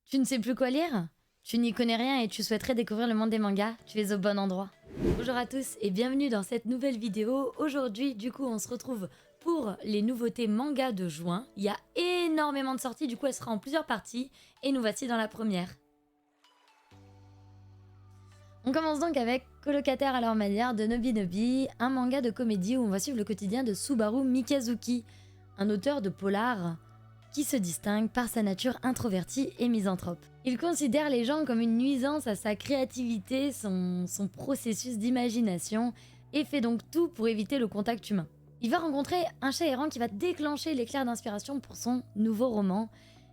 Tu ne sais plus quoi lire? Tu n'y connais rien et tu souhaiterais découvrir le monde des mangas? Tu es au bon endroit. Bonjour à tous et bienvenue dans cette nouvelle vidéo. Aujourd'hui, du coup, on se retrouve pour les nouveautés manga de juin. Il y a énormément de sorties, du coup, elle sera en plusieurs parties. Et nous voici dans la première. On commence donc avec Colocataire à leur manière de Nobi Nobi, un manga de comédie où on va suivre le quotidien de Subaru Mikazuki, un auteur de polar qui se distingue par sa nature introvertie et misanthrope. Il considère les gens comme une nuisance à sa créativité, son processus d'imagination, et fait donc tout pour éviter le contact humain. Il va rencontrer un chat errant qui va déclencher l'éclair d'inspiration pour son nouveau roman.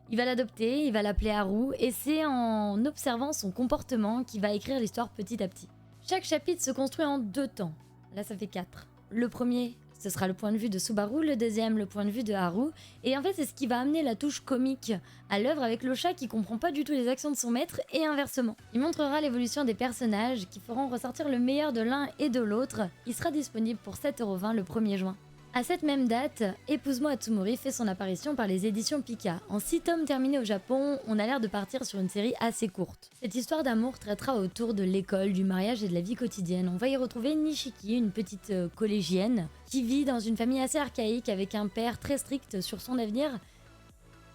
Il va l'adopter, il va l'appeler Haru, et c'est en observant son comportement qu'il va écrire l'histoire petit à petit. Chaque chapitre se construit en 2 temps. Là, ça fait 4. Le premier, ce sera le point de vue de Subaru, le deuxième, le point de vue de Haru. Et en fait, c'est ce qui va amener la touche comique à l'œuvre avec le chat qui comprend pas du tout les actions de son maître et inversement. Il montrera l'évolution des personnages qui feront ressortir le meilleur de l'un et de l'autre. Il sera disponible pour 7,20 € le 1er juin. À cette même date, Épouse-moi Atsumori fait son apparition par les éditions Pika. En 6 tomes terminés au Japon, on a l'air de partir sur une série assez courte. Cette histoire d'amour traitera autour de l'école, du mariage et de la vie quotidienne. On va y retrouver Nishiki, une petite collégienne, qui vit dans une famille assez archaïque avec un père très strict sur son avenir,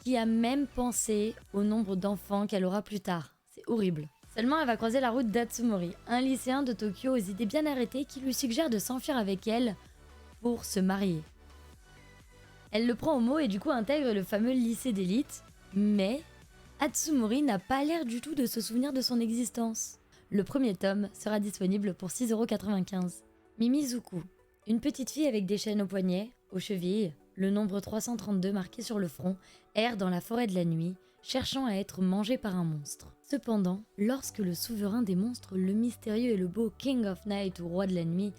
qui a même pensé au nombre d'enfants qu'elle aura plus tard. C'est horrible. Seulement, elle va croiser la route d'Atsumori, un lycéen de Tokyo aux idées bien arrêtées qui lui suggère de s'enfuir avec elle pour se marier. Elle le prend au mot et du coup intègre le fameux lycée d'élite, mais Atsumori n'a pas l'air du tout de se souvenir de son existence. Le premier tome sera disponible pour 6,95 €. Mimizuku, une petite fille avec des chaînes aux poignets, aux chevilles, le nombre 332 marqué sur le front, erre dans la forêt de la nuit, cherchant à être mangée par un monstre. Cependant, lorsque le souverain des monstres, le mystérieux et le beau King of Night ou roi de la nuit,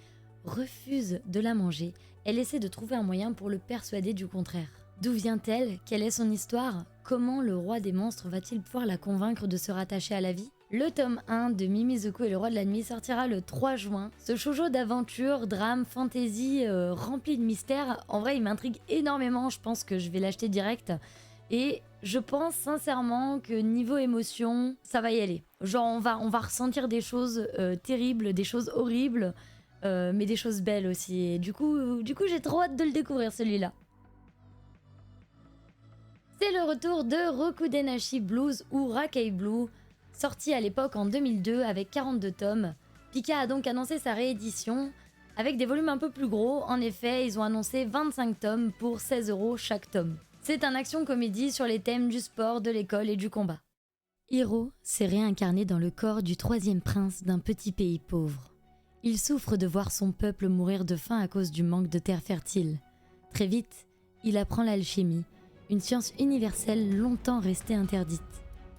refuse de la manger, elle essaie de trouver un moyen pour le persuader du contraire. D'où vient-elle? Quelle est son histoire? Comment le roi des monstres va-t-il pouvoir la convaincre de se rattacher à la vie? Le tome 1 de Mimizuku et le roi de la nuit sortira le 3 juin. Ce shoujo d'aventure, drame, fantasy rempli de mystères, en vrai il m'intrigue énormément, je pense que je vais l'acheter direct. Et je pense sincèrement que niveau émotion, ça va y aller. Genre on va ressentir des choses terribles, des choses horribles, mais des choses belles aussi. Et du coup j'ai trop hâte de le découvrir celui-là. C'est le retour de Rokudenashi Blues ou Rakkei Blue, sorti à l'époque en 2002 avec 42 tomes. Pika a donc annoncé sa réédition avec des volumes un peu plus gros. En effet, ils ont annoncé 25 tomes pour 16 € chaque tome. C'est un action-comédie sur les thèmes du sport, de l'école et du combat. Hiro s'est réincarné dans le corps du 3e prince d'un petit pays pauvre. Il souffre de voir son peuple mourir de faim à cause du manque de terre fertile. Très vite, il apprend l'alchimie, une science universelle longtemps restée interdite.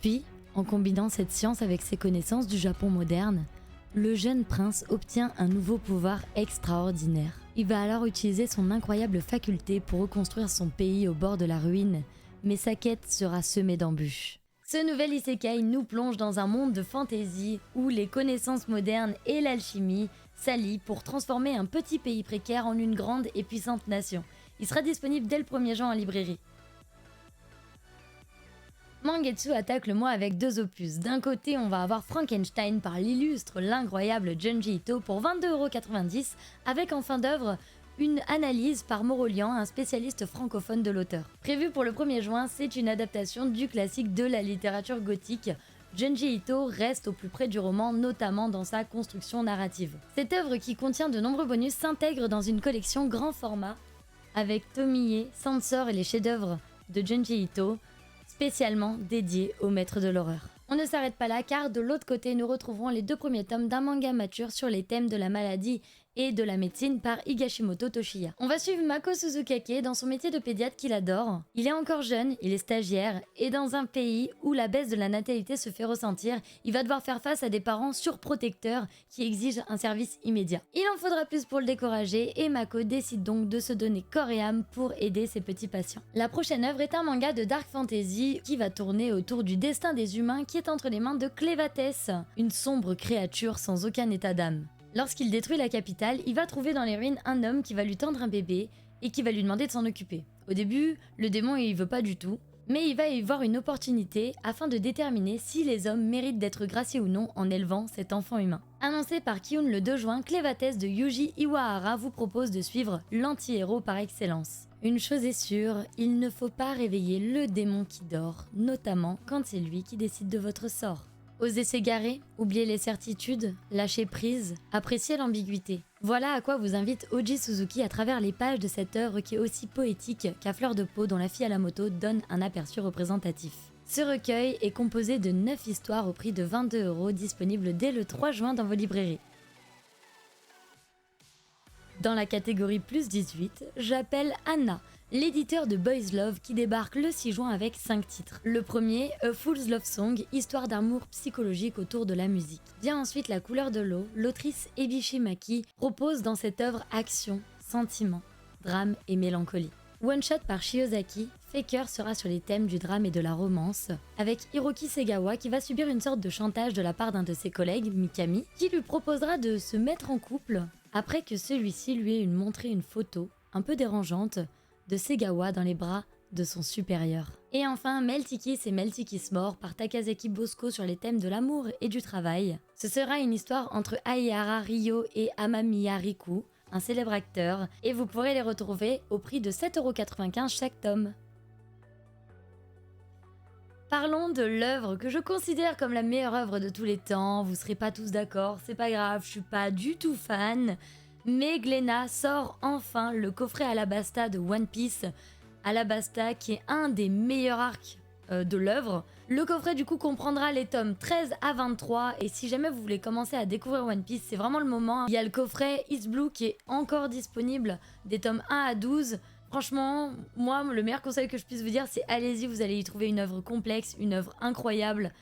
Puis, en combinant cette science avec ses connaissances du Japon moderne, le jeune prince obtient un nouveau pouvoir extraordinaire. Il va alors utiliser son incroyable faculté pour reconstruire son pays au bord de la ruine, mais sa quête sera semée d'embûches. Ce nouvel isekai nous plonge dans un monde de fantaisie où les connaissances modernes et l'alchimie s'allient pour transformer un petit pays précaire en une grande et puissante nation. Il sera disponible dès le 1er juin en librairie. Mangetsu attaque le mois avec 2 opus. D'un côté, on va avoir Frankenstein par l'illustre, l'incroyable Junji Ito pour 22,90 € avec en fin d'œuvre une analyse par Morolian, un spécialiste francophone de l'auteur. Prévu pour le 1er juin, c'est une adaptation du classique de la littérature gothique. Junji Ito reste au plus près du roman, notamment dans sa construction narrative. Cette œuvre qui contient de nombreux bonus s'intègre dans une collection grand format avec Tomie, Sansor et les chefs-d'œuvre de Junji Ito, spécialement dédiés aux maîtres de l'horreur. On ne s'arrête pas là car de l'autre côté nous retrouverons les 2 premiers tomes d'un manga mature sur les thèmes de la maladie et de la médecine par Higashimoto Toshiya. On va suivre Mako Suzukake dans son métier de pédiatre qu'il adore. Il est encore jeune, il est stagiaire, et dans un pays où la baisse de la natalité se fait ressentir, il va devoir faire face à des parents surprotecteurs qui exigent un service immédiat. Il en faudra plus pour le décourager et Mako décide donc de se donner corps et âme pour aider ses petits patients. La prochaine œuvre est un manga de dark fantasy qui va tourner autour du destin des humains qui est entre les mains de Clévatès, une sombre créature sans aucun état d'âme. Lorsqu'il détruit la capitale, il va trouver dans les ruines un homme qui va lui tendre un bébé et qui va lui demander de s'en occuper. Au début, le démon il veut pas du tout, Mais il va y voir une opportunité afin de déterminer si les hommes méritent d'être graciés ou non en élevant cet enfant humain. Annoncé par Kiun le 2 juin, Clévatès de Yuji Iwahara vous propose de suivre l'anti-héros par excellence. Une chose est sûre, il ne faut pas réveiller le démon qui dort, notamment quand c'est lui qui décide de votre sort. Osez s'égarer, oubliez les certitudes, lâchez prise, appréciez l'ambiguïté. Voilà à quoi vous invite Oji Suzuki à travers les pages de cette œuvre qui est aussi poétique qu'à fleur de peau dont La fille à la moto donne un aperçu représentatif. Ce recueil est composé de 9 histoires au prix de 22 €, disponibles dès le 3 juin dans vos librairies. Dans la catégorie plus 18, j'appelle Anna, l'éditeur de Boys Love qui débarque le 6 juin avec 5 titres. Le premier, A Fool's Love Song, histoire d'amour psychologique autour de la musique. Vient ensuite La couleur de l'eau, l'autrice Ebishi Maki propose dans cette œuvre action, sentiment, drame et mélancolie. One Shot par Shiozaki, Faker sera sur les thèmes du drame et de la romance, avec Hiroki Segawa qui va subir une sorte de chantage de la part d'un de ses collègues, Mikami, qui lui proposera de se mettre en couple après que celui-ci lui ait montré une photo, un peu dérangeante, de Segawa dans les bras de son supérieur. Et enfin, Melty Kiss et Melty Kiss More par Takazaki Bosco sur les thèmes de l'amour et du travail. Ce sera une histoire entre Aihara Ryo et Amamiya Riku, un célèbre acteur, et vous pourrez les retrouver au prix de 7,95 € chaque tome. Parlons de l'œuvre que je considère comme la meilleure œuvre de tous les temps. Vous serez pas tous d'accord, c'est pas grave, je suis pas du tout fan. Mais Glénat sort enfin le coffret Alabasta de One Piece. Alabasta qui est un des meilleurs arcs de l'œuvre. Le coffret du coup comprendra les tomes 13 à 23 et si jamais vous voulez commencer à découvrir One Piece, c'est vraiment le moment. Il y a le coffret East Blue qui est encore disponible, des tomes 1 à 12. Franchement, moi, le meilleur conseil que je puisse vous dire, c'est allez-y, vous allez y trouver une œuvre complexe, une œuvre incroyable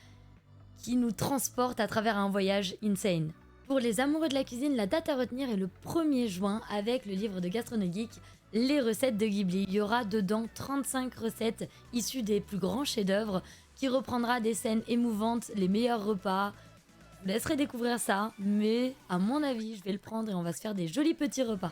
qui nous transporte à travers un voyage insane. Pour les amoureux de la cuisine, la date à retenir est le 1er juin avec le livre de Gastronogeek, les recettes de Ghibli. Il y aura dedans 35 recettes issues des plus grands chefs-d'œuvre qui reprendra des scènes émouvantes, les meilleurs repas. Je vous laisserai découvrir ça, mais à mon avis, je vais le prendre et on va se faire des jolis petits repas.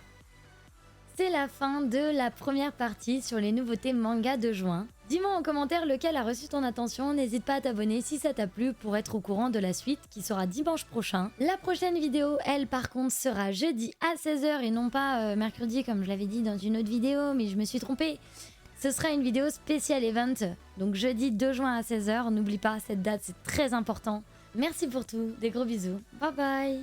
C'est la fin de la première partie sur les nouveautés manga de juin. Dis-moi en commentaire lequel a reçu ton attention, n'hésite pas à t'abonner si ça t'a plu pour être au courant de la suite qui sera dimanche prochain. La prochaine vidéo, elle par contre, sera jeudi à 16 h et non pas mercredi comme je l'avais dit dans une autre vidéo, mais je me suis trompée. Ce sera une vidéo spéciale event, donc jeudi 2 juin à 16 h, n'oublie pas cette date, c'est très important. Merci pour tout, des gros bisous, bye bye.